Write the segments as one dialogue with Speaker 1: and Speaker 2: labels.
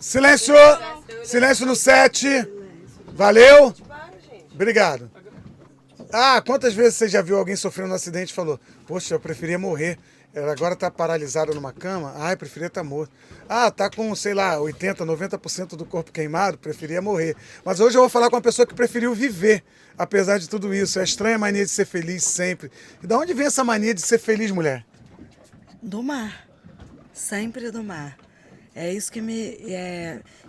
Speaker 1: Silêncio! Silêncio no set. Valeu? Obrigado. Ah, quantas vezes você já viu alguém sofrendo um acidente e falou: poxa, eu preferia morrer. Ela agora tá paralisada numa cama. Ah, eu preferia estar morto. Ah, tá com, sei lá, 80, 90% do corpo queimado. Preferia morrer. Mas hoje eu vou falar com uma pessoa que preferiu viver, apesar de tudo isso. É a estranha mania de ser feliz sempre. E de onde vem essa mania de ser feliz, mulher?
Speaker 2: Do mar. Sempre do mar. É isso que me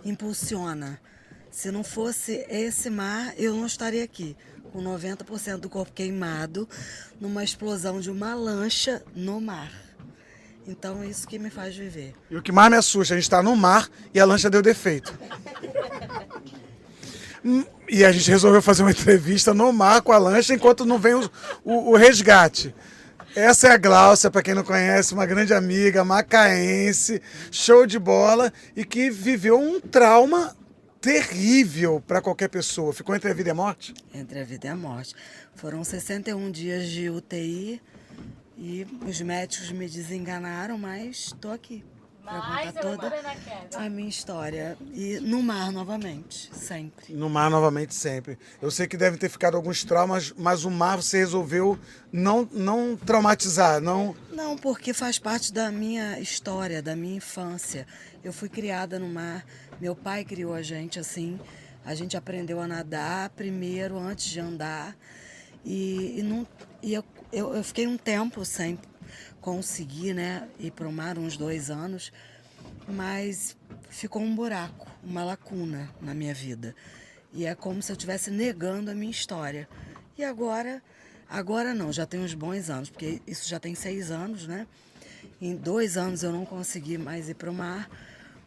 Speaker 2: impulsiona. Se não fosse esse mar, eu não estaria aqui, com 90% do corpo queimado, numa explosão de uma lancha no mar. Então é isso que me faz viver.
Speaker 1: E o que mais me assusta, a gente está no mar e a lancha deu defeito. E a gente resolveu fazer uma entrevista no mar com a lancha enquanto não vem o resgate. Essa é a Gláucia, para quem não conhece, uma grande amiga macaense, show de bola, e que viveu um trauma terrível para qualquer pessoa. Ficou entre a vida e a morte?
Speaker 2: Entre a vida e a morte. Foram 61 dias de UTI e os médicos me desenganaram, mas estou aqui para contar toda a minha história. E no mar novamente, sempre.
Speaker 1: No mar novamente sempre. Eu sei que devem ter ficado alguns traumas, mas o mar você resolveu não traumatizar, não...
Speaker 2: Não, porque faz parte da minha história, da minha infância. Eu fui criada no mar, meu pai criou a gente assim. A gente aprendeu a nadar primeiro, antes de andar. Eu fiquei um tempo sem conseguir, né, ir para o mar, uns 2 anos, mas ficou um buraco, uma lacuna na minha vida. E é como se eu estivesse negando a minha história. E agora não, já tem uns bons anos, porque isso já tem 6 anos, né? Em 2 anos eu não consegui mais ir para o mar,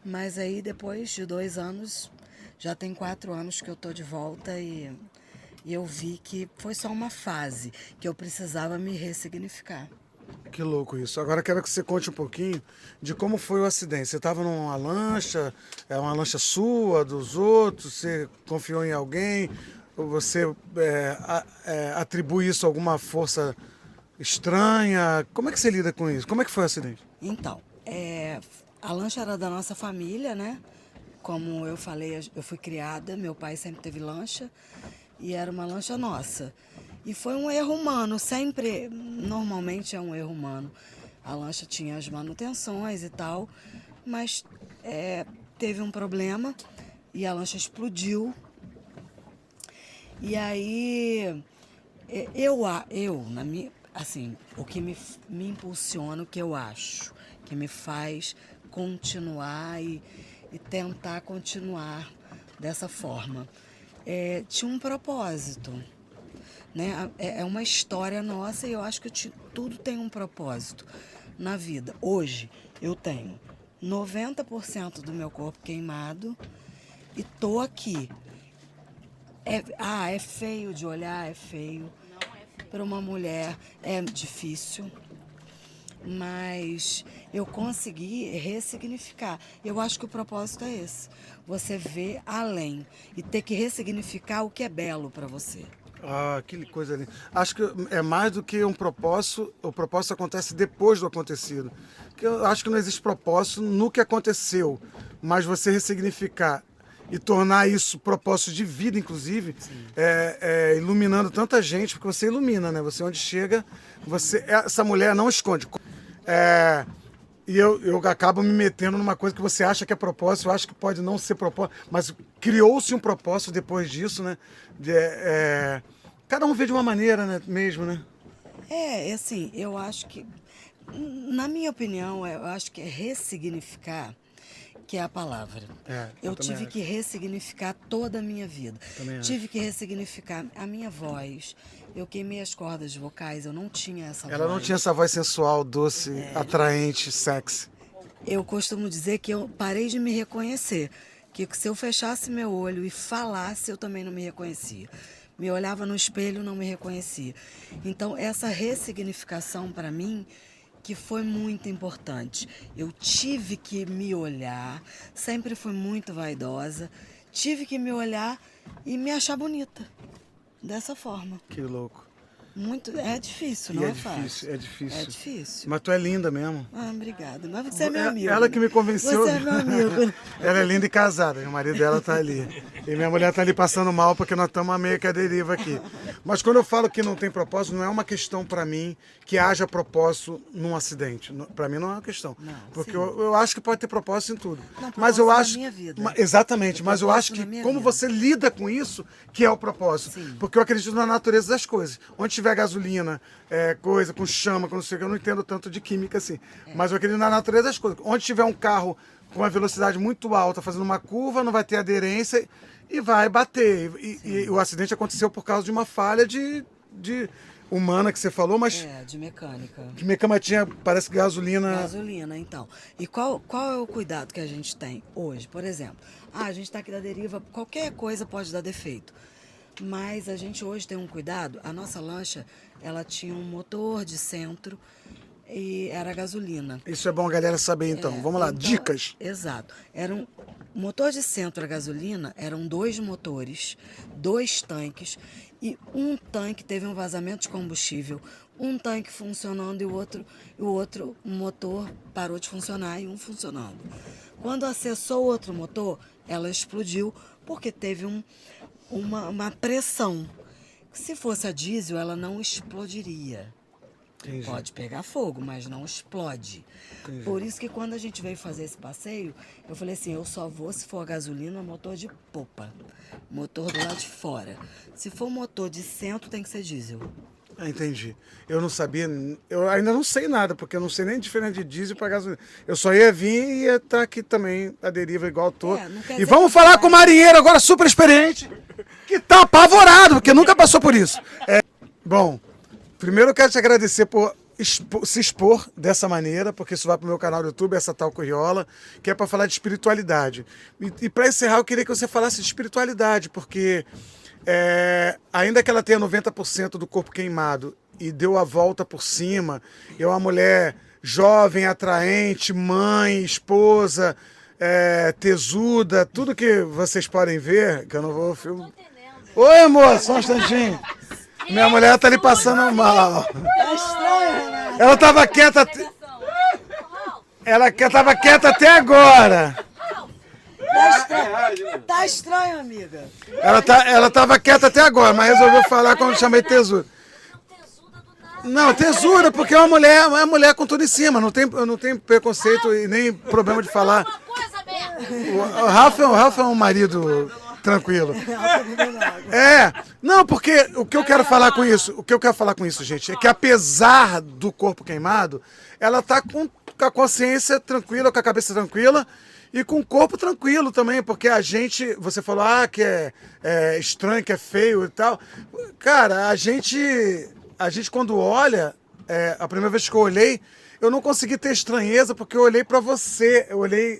Speaker 2: mas aí depois de 2 anos, já tem 4 anos que eu tô de volta e eu vi que foi só uma fase, que eu precisava me ressignificar.
Speaker 1: Que louco isso. Agora eu quero que você conte um pouquinho de como foi o acidente. Você estava numa lancha, é uma lancha sua, dos outros, você confiou em alguém, ou você atribui isso a alguma força estranha? Como é que você lida com isso? Como é que foi o acidente?
Speaker 2: Então, a lancha era da nossa família, né? Como eu falei, eu fui criada, meu pai sempre teve lancha e era uma lancha nossa. E foi um erro humano, sempre, normalmente é um erro humano. A lancha tinha as manutenções e tal, mas teve um problema e a lancha explodiu. E aí, na minha, assim, o que me impulsiona, o que eu acho, que me faz continuar e tentar continuar dessa forma. Tinha um propósito, né? É uma história nossa e eu acho que tudo tem um propósito na vida. Hoje eu tenho 90% do meu corpo queimado e tô aqui. É feio de olhar, é feio. Para uma mulher é difícil, mas eu consegui ressignificar. Eu acho que o propósito é esse. Você ver além e ter que ressignificar o que é belo para você.
Speaker 1: Ah, que coisa linda. Acho que é mais do que um propósito, o propósito acontece depois do acontecido. Que eu acho que não existe propósito no que aconteceu, mas você ressignificar e tornar isso propósito de vida, inclusive, iluminando tanta gente, porque você ilumina, né? Você onde chega, essa mulher não esconde. E eu acabo me metendo numa coisa que você acha que é propósito, eu acho que pode não ser propósito, mas criou-se um propósito depois disso, né? Cada um vê de uma maneira, né? Mesmo, né?
Speaker 2: Assim, eu acho que, na minha opinião, eu acho que é ressignificar que é a palavra. Eu tive que ressignificar toda a minha vida. Tive que ressignificar a minha voz. Eu queimei as cordas vocais, eu não tinha essa voz.
Speaker 1: Ela não tinha essa voz sensual, doce, atraente, sexy.
Speaker 2: Eu costumo dizer que eu parei de me reconhecer. Que se eu fechasse meu olho e falasse, eu também não me reconhecia. Me olhava no espelho, não me reconhecia. Então, essa ressignificação para mim que foi muito importante. Eu tive que me olhar, sempre fui muito vaidosa, tive que me olhar e me achar bonita, dessa forma.
Speaker 1: Que louco.
Speaker 2: Muito, é difícil,
Speaker 1: E
Speaker 2: não
Speaker 1: é
Speaker 2: é fácil.
Speaker 1: difícil, é difícil.
Speaker 2: É difícil.
Speaker 1: Mas tu é linda mesmo.
Speaker 2: Ah, obrigada. Mas você é meu amigo.
Speaker 1: Ela que me convenceu.
Speaker 2: Você é meu amigo.
Speaker 1: Ela é linda e casada, o marido dela tá ali. E minha mulher tá ali passando mal porque nós estamos a meio que a deriva aqui. Mas quando eu falo que não tem propósito, não é uma questão para mim que haja propósito num acidente. Para mim não é uma questão.
Speaker 2: Não,
Speaker 1: porque
Speaker 2: sim.
Speaker 1: eu acho que pode ter propósito em tudo.
Speaker 2: Não,
Speaker 1: mas eu
Speaker 2: propósito
Speaker 1: acho.
Speaker 2: na minha vida.
Speaker 1: Exatamente, mas eu acho
Speaker 2: Propósito
Speaker 1: que
Speaker 2: na minha
Speaker 1: como
Speaker 2: vida.
Speaker 1: você lida com isso, que é o propósito.
Speaker 2: Sim.
Speaker 1: Porque eu acredito na natureza das coisas. Onde tiver gasolina, coisa com chama, com não sei o que, eu não entendo tanto de química assim. Mas eu acredito na natureza das coisas. Onde tiver um carro com uma velocidade muito alta, fazendo uma curva, não vai ter aderência e vai bater. E o acidente aconteceu por causa de uma falha de humana que você falou, mas
Speaker 2: De mecânica.
Speaker 1: de mecânica tinha, parece que gasolina.
Speaker 2: Gasolina, então. E qual é o cuidado que a gente tem hoje? Por exemplo, a gente está aqui da deriva, qualquer coisa pode dar defeito. Mas a gente hoje tem um cuidado. A nossa lancha, ela tinha um motor de centro e era gasolina.
Speaker 1: Isso é bom a galera saber então. Vamos lá,
Speaker 2: Então,
Speaker 1: dicas.
Speaker 2: Exato. O motor de centro a gasolina eram 2 motores, 2 tanques, e um tanque teve um vazamento de combustível, um tanque funcionando e o outro motor parou de funcionar e um funcionando. Quando acessou o outro motor, ela explodiu porque teve uma pressão. Se fosse a diesel, ela não explodiria.
Speaker 1: Entendi.
Speaker 2: Pode pegar fogo, mas não explode.
Speaker 1: Entendi.
Speaker 2: Por isso que quando a gente veio fazer esse passeio, eu falei assim, eu só vou se for gasolina, motor de popa. Motor do lado de fora. Se for motor de centro, tem que ser diesel.
Speaker 1: Entendi. Eu não sabia, eu ainda não sei nada, porque eu não sei nem a diferença de diesel para gasolina. Eu só ia vir e ia estar aqui também, a deriva igual tô.
Speaker 2: Não quer
Speaker 1: E
Speaker 2: dizer
Speaker 1: vamos
Speaker 2: que
Speaker 1: falar
Speaker 2: vai.
Speaker 1: com o marinheiro agora, super experiente, que tá apavorado, porque nunca passou por isso. Bom, primeiro eu quero te agradecer por se expor dessa maneira, porque isso vai pro meu canal do YouTube, essa tal Curriola, que é para falar de espiritualidade. E para encerrar, eu queria que você falasse de espiritualidade, porque ainda que ela tenha 90% do corpo queimado e deu a volta por cima, é uma mulher jovem, atraente, mãe, esposa, tesuda, tudo que vocês podem ver, que eu não vou filmar. Oi, amor, só um instantinho. Minha mulher tá ali passando mal.
Speaker 2: Tá estranho, Renato.
Speaker 1: Ela tava quieta. Ela tava quieta até agora.
Speaker 2: Tá estranho, amiga.
Speaker 1: Ela tava quieta até agora, mas resolveu falar quando eu chamei tesuda. Não, tesuda, porque é uma mulher com tudo em cima. Não tem preconceito e nem problema de falar. O Rafa é um marido tranquilo. Não, porque o que eu quero falar com isso, gente, é que apesar do corpo queimado, ela tá com a consciência tranquila, com a cabeça tranquila e com o corpo tranquilo também, porque a gente, você falou, que é estranho, que é feio e tal. Cara, a gente quando olha, a primeira vez que eu olhei, eu não consegui ter estranheza, porque eu olhei pra você,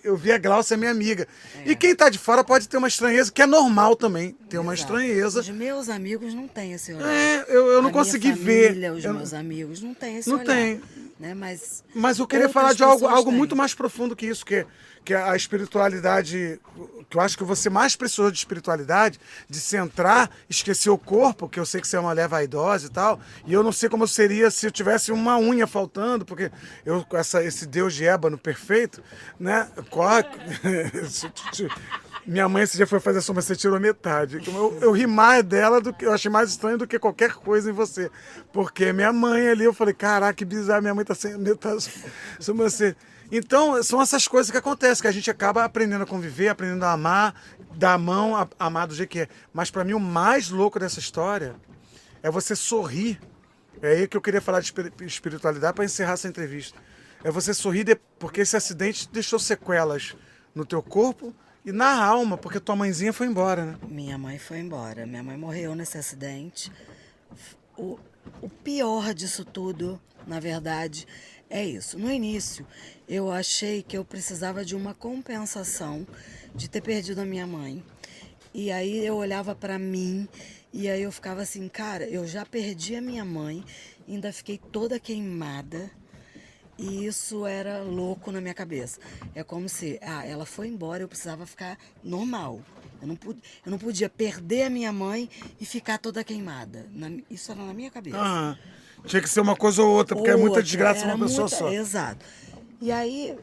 Speaker 1: eu vi a Glaucia, minha amiga. E quem tá de fora pode ter uma estranheza, que é normal também, ter uma estranheza.
Speaker 2: Os meus amigos não têm esse olhar.
Speaker 1: Eu não consegui ver.
Speaker 2: Os meus amigos não têm esse
Speaker 1: Não
Speaker 2: olhar.
Speaker 1: tem.
Speaker 2: Né?
Speaker 1: Mas eu queria falar de algo muito mais profundo que isso, que é a espiritualidade, que eu acho que você mais precisou de espiritualidade, de se entrar, esquecer o corpo, que eu sei que você é uma mulher vaidosa e tal, e eu não sei como eu seria se eu tivesse uma unha faltando, porque eu com esse Deus de ébano perfeito, né? Minha mãe esse dia foi fazer a soma, você tirou metade. Eu ri mais dela, eu achei mais estranho do que qualquer coisa em você. Porque minha mãe ali, eu falei, caraca, que bizarro, minha mãe tá sem metade sobre você. Então, são essas coisas que acontecem, que a gente acaba aprendendo a conviver, aprendendo a amar, dar a mão, amar do jeito que é. Mas para mim, o mais louco dessa história é você sorrir. É aí que eu queria falar de espiritualidade para encerrar essa entrevista. É você sorrir porque esse acidente deixou sequelas no teu corpo e na alma, porque tua mãezinha foi embora, né?
Speaker 2: Minha mãe foi embora. Minha mãe morreu nesse acidente. O pior disso tudo, na verdade, é isso. No início, eu achei que eu precisava de uma compensação de ter perdido a minha mãe. E aí eu olhava pra mim e aí eu ficava assim, cara, eu já perdi a minha mãe, ainda fiquei toda queimada. E isso era louco na minha cabeça. É como se, ela foi embora, eu precisava ficar normal. Eu não podia perder a minha mãe e ficar toda queimada. Isso era na minha cabeça.
Speaker 1: Aham. Tinha que ser uma coisa ou outra, porque é muita desgraça
Speaker 2: era
Speaker 1: uma pessoa só.
Speaker 2: Exato. E aí,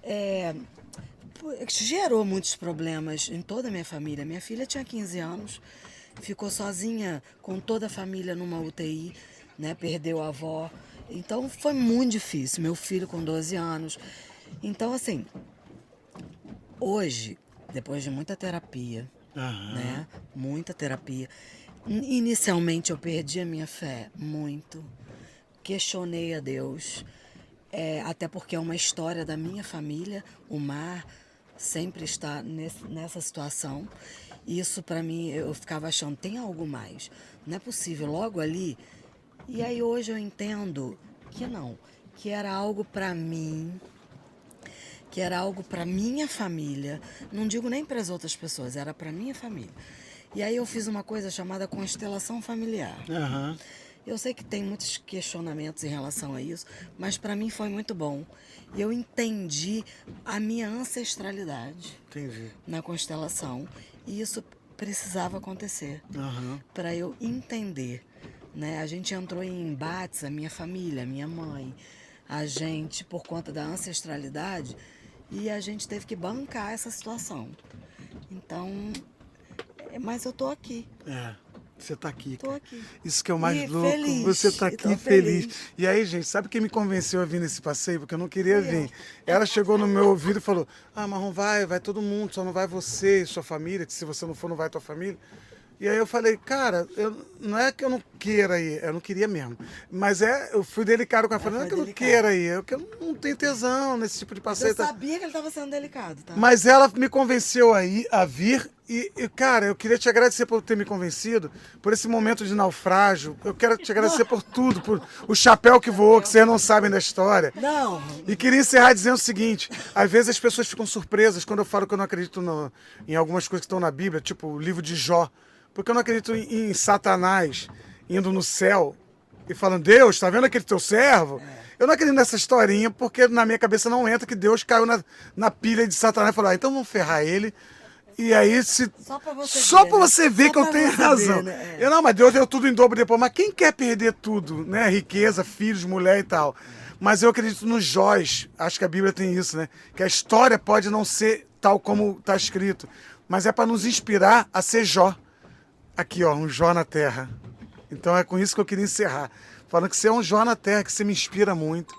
Speaker 2: gerou muitos problemas em toda a minha família. Minha filha tinha 15 anos, ficou sozinha com toda a família numa UTI, né? Perdeu a avó. Então foi muito difícil. Meu filho com 12 anos. Então, assim, hoje, depois de muita terapia, né? Muita terapia. Inicialmente eu perdi a minha fé muito. Questionei a Deus. Até porque é uma história da minha família. O Mar sempre está nessa situação. Isso para mim, eu ficava achando, tem algo mais. Não é possível, logo ali. E aí hoje eu entendo que não, que era algo para mim, que era algo para minha família. Não digo nem para as outras pessoas, era para minha família. E aí eu fiz uma coisa chamada constelação familiar.
Speaker 1: Aham.
Speaker 2: Eu sei que tem muitos questionamentos em relação a isso, mas para mim foi muito bom. E eu entendi a minha ancestralidade
Speaker 1: Entendi.
Speaker 2: na constelação. E isso precisava acontecer
Speaker 1: Aham.
Speaker 2: para eu entender. Né? A gente entrou em embates, a minha família, a minha mãe, a gente, por conta da ancestralidade, e a gente teve que bancar essa situação. Então, mas eu tô aqui.
Speaker 1: Você tá aqui.
Speaker 2: Tô aqui.
Speaker 1: Isso que é o mais
Speaker 2: E
Speaker 1: louco.
Speaker 2: feliz.
Speaker 1: Você tá
Speaker 2: E
Speaker 1: aqui
Speaker 2: tô
Speaker 1: feliz.
Speaker 2: feliz.
Speaker 1: E aí, gente, sabe quem me convenceu a vir nesse passeio? Porque eu não queria vir. Ela chegou no meu ouvido e falou: Marrom, vai todo mundo, só não vai você e sua família, que se você não for, não vai tua família. E aí eu falei, cara, não é que eu não queira ir, eu não queria mesmo. Mas eu fui delicado com ela, falei, não é que eu não queira ir, é que eu não tenho tesão nesse tipo de passeio.
Speaker 2: Eu sabia que ele estava sendo delicado, tá?
Speaker 1: Mas ela me convenceu a vir e, cara, eu queria te agradecer por ter me convencido, por esse momento de naufrágio. Eu quero te agradecer por tudo, por o chapéu que voou, que vocês não sabem da história.
Speaker 2: Não.
Speaker 1: E queria encerrar dizendo o seguinte, às vezes as pessoas ficam surpresas quando eu falo que eu não acredito em algumas coisas que estão na Bíblia, tipo o livro de Jó. Porque eu não acredito em Satanás indo no céu e falando, Deus, tá vendo aquele teu servo? Eu não acredito nessa historinha, porque na minha cabeça não entra que Deus caiu na pilha de Satanás e falou, então vamos ferrar ele. E aí, só pra você ver que eu tenho razão.
Speaker 2: Né?
Speaker 1: Não, mas Deus deu tudo em dobro depois. Mas quem quer perder tudo, né? Riqueza, filhos, mulher e tal. Mas eu acredito nos Jóis. Acho que a Bíblia tem isso, né? Que a história pode não ser tal como está escrito, mas é para nos inspirar a ser Jó. Aqui, ó, um Jó na terra. Então é com isso que eu queria encerrar. Falando que você é um Jó na terra, que você me inspira muito.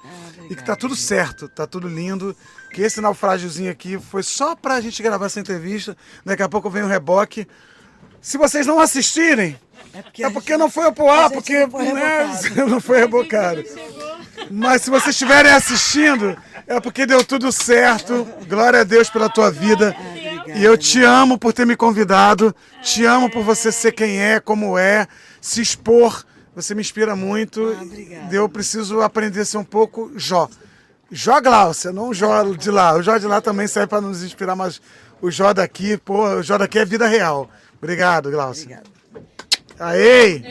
Speaker 1: E que tá tudo certo, tá tudo lindo. Que esse naufrágiozinho aqui foi só pra gente gravar essa entrevista. Daqui a pouco vem o reboque. Se vocês não assistirem, é porque não foi pro ar, porque não foi rebocado. Mas se vocês estiverem assistindo, é porque deu tudo certo. Glória a Deus pela tua vida. E eu te amo por ter me convidado, te amo por você ser quem é, como é, se expor, você me inspira muito. Eu preciso aprender a ser um pouco Jó. Jó Gláucia, não o Jó de lá. O Jó de lá também serve para nos inspirar, mas o Jó daqui, o Jó daqui é vida real. Obrigado, Gláucia.
Speaker 2: Obrigada.
Speaker 1: Aê!